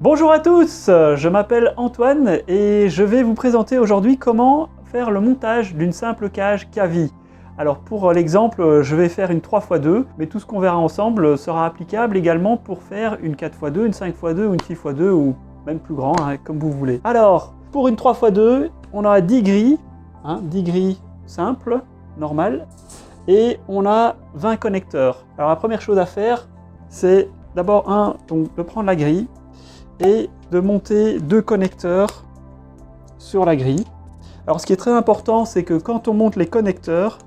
Bonjour à tous, je m'appelle Antoine et je vais vous présenter aujourd'hui comment faire le montage d'une simple cage Cavi. Alors pour l'exemple, je vais faire une 3x2, mais tout ce qu'on verra ensemble sera applicable également pour faire une 4x2, une 5x2 ou une 6x2 ou même plus grand, comme vous voulez. Alors pour une 3x2, on a 10 grilles, 10 grilles simples, normales, et on a 20 connecteurs. Alors la première chose à faire, c'est d'abord de prendre la grille, et de monter 2 connecteurs sur la grille. Alors ce qui est très important, c'est que quand on monte les connecteurs,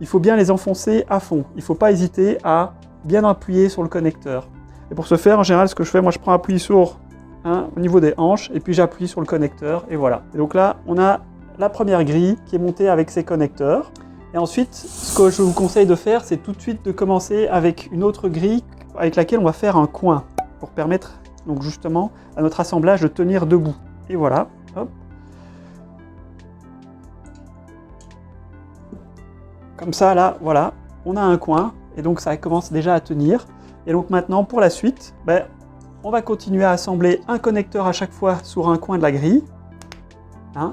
il faut bien les enfoncer à fond. Il ne faut pas hésiter à bien appuyer sur le connecteur. Et pour ce faire, en général, ce que je fais, moi je prends appui sur au niveau des hanches et puis j'appuie sur le connecteur et voilà. Et donc là, on a la première grille qui est montée avec ses connecteurs. Et ensuite, ce que je vous conseille de faire, c'est tout de suite de commencer avec une autre grille avec laquelle on va faire un coin pour permettre donc justement à notre assemblage de tenir debout. Et voilà, hop. Comme ça là, voilà, on a un coin et donc ça commence déjà à tenir. Et donc maintenant pour la suite, on va continuer à assembler un connecteur à chaque fois sur un coin de la grille.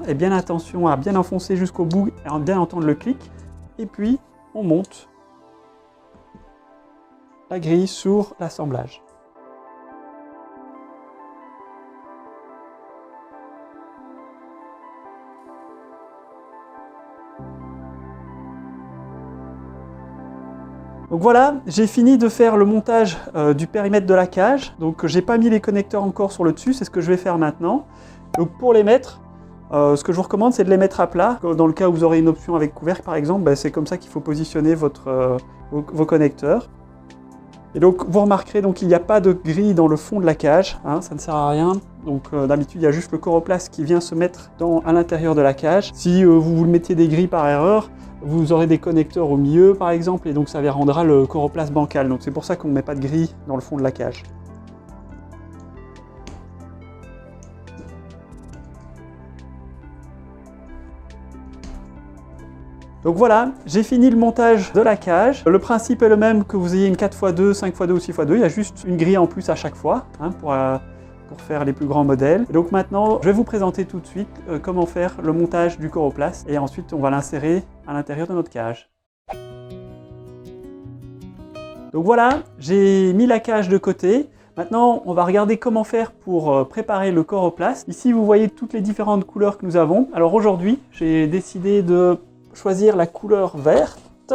Et bien attention à bien enfoncer jusqu'au bout et à bien entendre le clic. Et puis on monte la grille sur l'assemblage. Donc voilà, j'ai fini de faire le montage du périmètre de la cage. Donc j'ai pas mis les connecteurs encore sur le dessus, c'est ce que je vais faire maintenant. Donc pour les mettre, ce que je vous recommande, c'est de les mettre à plat. Dans le cas où vous aurez une option avec couvercle par exemple, c'est comme ça qu'il faut positionner vos connecteurs. Et donc vous remarquerez qu'il n'y a pas de grille dans le fond de la cage, ça ne sert à rien. Donc d'habitude il y a juste le coroplast qui vient se mettre à l'intérieur de la cage. Si vous mettez des grilles par erreur, vous aurez des connecteurs au milieu par exemple et donc ça rendra le coroplast bancal. Donc c'est pour ça qu'on ne met pas de grille dans le fond de la cage. Donc voilà, j'ai fini le montage de la cage. Le principe est le même que vous ayez une 4x2, 5x2 ou 6x2. Il y a juste une grille en plus à chaque fois pour faire les plus grands modèles. Et donc maintenant, je vais vous présenter tout de suite comment faire le montage du coroplast. Et ensuite, on va l'insérer à l'intérieur de notre cage. Donc voilà, j'ai mis la cage de côté. Maintenant, on va regarder comment faire pour préparer le coroplast. Ici, vous voyez toutes les différentes couleurs que nous avons. Alors aujourd'hui, j'ai décidé de choisir la couleur verte.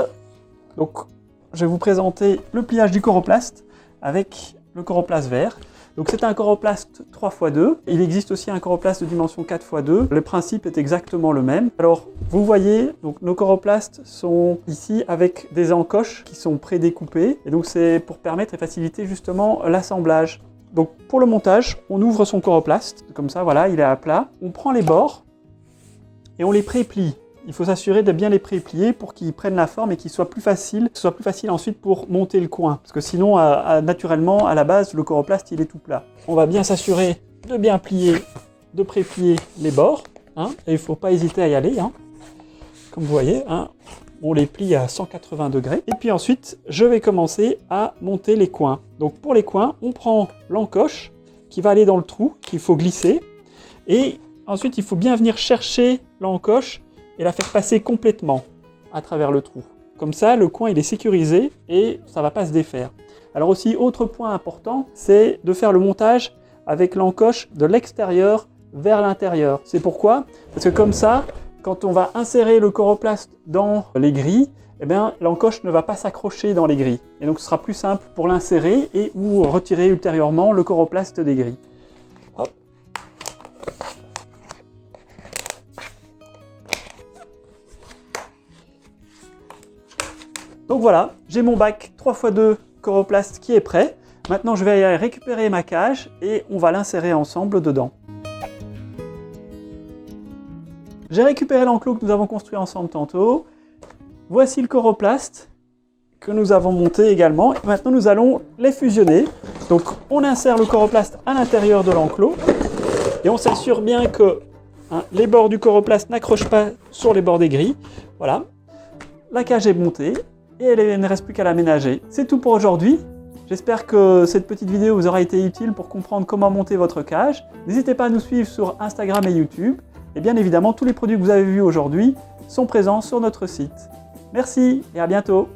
Donc, je vais vous présenter le pliage du coroplast avec le coroplast vert. Donc, c'est un coroplast 3x2. Il existe aussi un coroplast de dimension 4x2. Le principe est exactement le même. Alors, vous voyez, donc, nos coroplasts sont ici avec des encoches qui sont prédécoupées. Et donc, c'est pour permettre et faciliter justement l'assemblage. Donc, pour le montage, on ouvre son coroplast. Comme ça, voilà, il est à plat. On prend les bords et on les préplie. Il faut s'assurer de bien les préplier pour qu'ils prennent la forme et qu'ils soient plus faciles, que ce soit plus facile ensuite pour monter le coin. Parce que sinon, naturellement, à la base, le coroplast, il est tout plat. On va bien s'assurer de bien plier, de préplier les bords. Et il ne faut pas hésiter à y aller. Comme vous voyez, on les plie à 180 degrés. Et puis ensuite, je vais commencer à monter les coins. Donc pour les coins, on prend l'encoche qui va aller dans le trou, qu'il faut glisser. Et ensuite, il faut bien venir chercher l'encoche et la faire passer complètement à travers le trou. Comme ça, le coin il est sécurisé et ça ne va pas se défaire. Alors aussi, autre point important, c'est de faire le montage avec l'encoche de l'extérieur vers l'intérieur. C'est pourquoi? Parce que comme ça, quand on va insérer le coroplast dans les grilles, l'encoche ne va pas s'accrocher dans les grilles. Et donc ce sera plus simple pour l'insérer et ou retirer ultérieurement le coroplast des grilles. Hop. Donc voilà, j'ai mon bac 3x2 coroplast qui est prêt. Maintenant, je vais aller récupérer ma cage et on va l'insérer ensemble dedans. J'ai récupéré l'enclos que nous avons construit ensemble tantôt. Voici le coroplast que nous avons monté également. Et maintenant, nous allons les fusionner. Donc, on insère le coroplast à l'intérieur de l'enclos et on s'assure bien que les bords du coroplast n'accrochent pas sur les bords des grilles. Voilà, la cage est montée. Et il ne reste plus qu'à l'aménager. C'est tout pour aujourd'hui. J'espère que cette petite vidéo vous aura été utile pour comprendre comment monter votre cage. N'hésitez pas à nous suivre sur Instagram et YouTube. Et bien évidemment, tous les produits que vous avez vus aujourd'hui sont présents sur notre site. Merci et à bientôt!